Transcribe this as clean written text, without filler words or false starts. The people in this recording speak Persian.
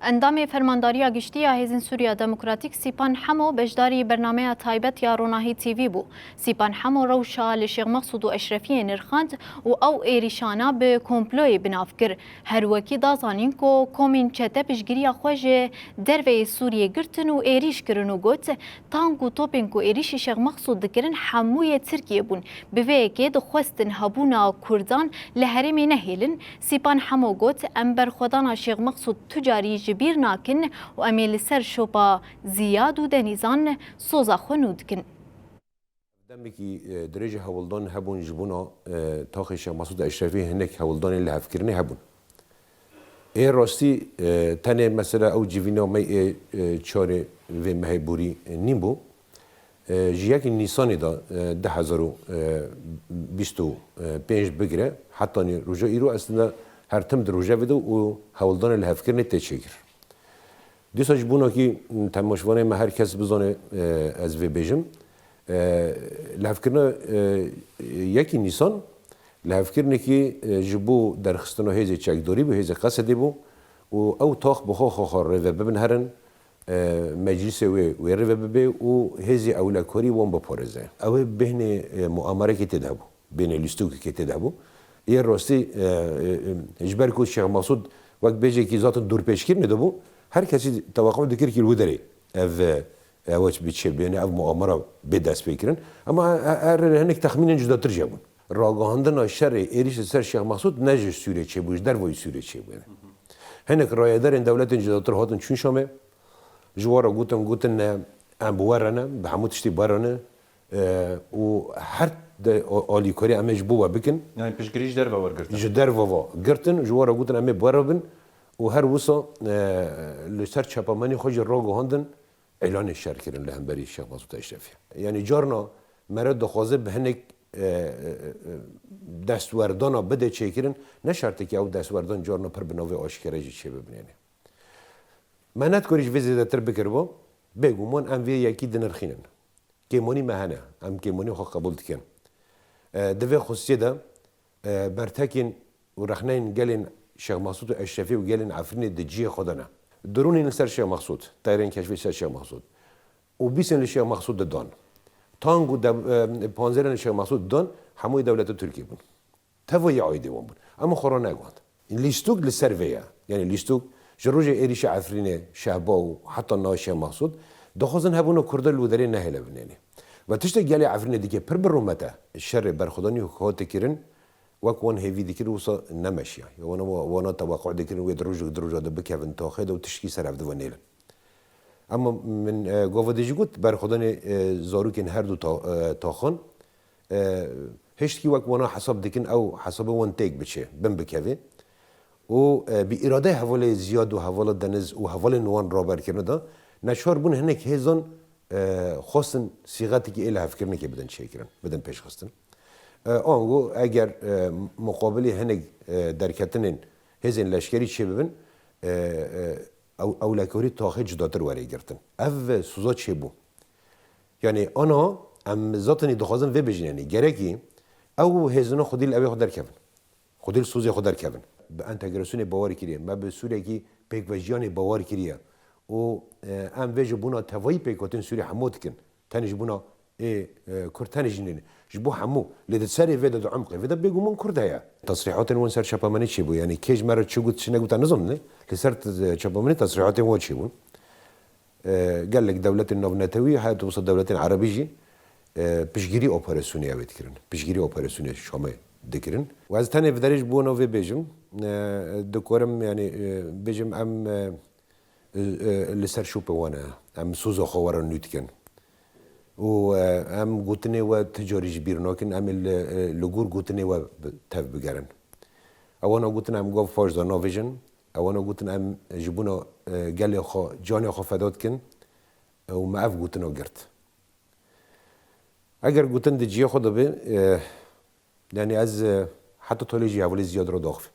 اندام فرمانداری گشتی هیزن سوریا دموکراتیک سیپان حمو بجداری برنامه تایبت یا روناهی تیوی بو. سیپان حمو روشا لشیخ مقصود و اشرفی نرخاند و او ایریشانا به کمپلوی بناف کر. هر وکی دازانین کو کومین چته پشگیری خوش دروی سوریه گرتن و ایریش کرن و گوت تانگو توپین کو ایریش شیخ مقصود دکرن حموی ترکیه بون. به ویکی دخواستن هبونا کردان لحرمی نهیلن. سیپان حمو گوت امبر خدانا شیخ مقصود تجاری جبیر ناکن و امیل سر شوپا زیاد و دنیزان سوزا خونود کن. دمکی درجه هولدان هبون جبونا تاخی شیخ مقصود اشرفی هنک هولدان اللي هفکرنی هبون. این راستی تنه مثلا او جیوینا می چاره و مهبوری نیم بو. جیاک نیسانی دا 2025 بگیره حتی روزا ایرو اصلا هر تم در روزا ویدو و هولدان اللي هفکرنی تشکر. دیساج بونا کی تماشوانه ما هر کس بزنه از وی بیجم. لهفکرنا یکی نیسان لهفکرنی کی جبو در خستنو هیچ چکداری به هیچ قصدی بو و او تاخ بخو خار و ببن هرن مجلس و ره ببه و هیچ اولکاری وام بپرزه. او بین مؤامره کی تدابو بین لیستوک کی تدابو. یه راستی اجبار کو شیخ مقصود وقت بیچه کی ذات دور پیشگیر ندابو هر کسی توقع دکر کی الودری اوج بیچه بینه او مؤامره به دست بگیرن اما هنک تخمین جدا ترجمون راگاهاندن شر ایریش سر شیخ مقصود نجش سوریه چه بوش در وای سوریه چه بود هنک رایدار این دولت جدا تر هاتن چون شامه جوارا گوتن ام بوارنه به همون تشتی بارنه و هر آلیکاری امش بوا بکن یعنی پیشگیریش در وار گرتن در وار گرتن جوارا گوتن ام باربن و هر وسا لسر چپامانی خوش راگاهاندن اعلان شر کردن لهمبری شیخ مقصود اشرفی یعنی جارنا مرد دخوازه به هنک دستوردانا بده چه کردن نه شرطی که او دستوردان جارنا پر بناوی آشکاره‌ای چه ببینه منت کاریش وزیده تر بکربا بگو من ام وی یکی دنرخینن کیمونی مهنه ام کیمونی خو قبول کن دوی خصوصی ده برتکین و رخنین گلین شیخ مقصود اشرفی و گلین عفرین دجی خودنه درونی سر شیخ مقصود تایرین کشفی سر شیخ مقصود و بیسن شیخ مقصود دان تانگو پانزرن شیخ مقصود دان هموی دولت ترکیه بون توی عایدی بون اما خورا نگوند لیستوک لسر ویا یعنی لیستوک جروج ایریش عفرینه شهبا و حتی نا شیخ مقصود دخوازن هبونو کرده لودری نهله بنینه و تشت گلی عفرینه دیگه پر برومته شر برخدانی حکومت کردن وكون هيفي ذكر وصا نمشي وانا توقع ذكر ويدرج هذا بكافن تاخذ وتشكي سرف دوانيل اما من قواديجي قلت برخداني زاروكين هر دو تاخن هشتكي وك وانا حساب دكن او حساب وان تيك بتشي بن بكافي و بإرادة حوالي زياد وحوالي دنز وحوالي نوان رابر كرنا دا نشار بون هناك هزان خاصن صيغتي كي إله فكرنا كي بدن شيكرن بدن پیش خواستن آنگو اگر مقابلی هنگ درکتنین هزین لشکری چه ببین اولکاری تاخه جداتر وری گرتن او سوزا چه بو یعنی آنها ام ذاتنی دخوازن و بجنینی گرکی او هزینا خودیل اوی خود درکبن خودیل سوزی خود درکبن به انتگراسیون باوری کریه ما به سوریه کی پیک وجیان باوری کریه و ام وجه بونا توایی پیکاتن سوری حمود کن تنش بونا كرتاني جنين جبو حمو لدتساري فيدا دو عمقي فيدا بيقو من كردايا تصريحات وين سر شاباماني تشيبو يعني كيج مرة تشوقت شنقوت نظمني لسرت شاباماني تصريحات وين تشيبون قال لك دولة النبناتوية هاي توصل دولة عربية بشجري اوبراسيونيا بتكرن بشجري اوبراسيونيا شامي ذكرن وعز تاني في درج بونو في بيجم دكورم يعني بيجم ام لسر شوبه وانا ام سوزو خوارا نوتكن و ام گوتنی و تجاری جبیر نکن ام لگور گوتنی و تف بگرن. اوانا گوتن ام گفت فارز ناویژن. اوانا گوتن ام جبونا گلی خا جانی خا فداد کن و معاف گوتن گرت. اگر گوتن دجیه خود به یعنی از حتی طولی جیاولی زیاد رو داخل.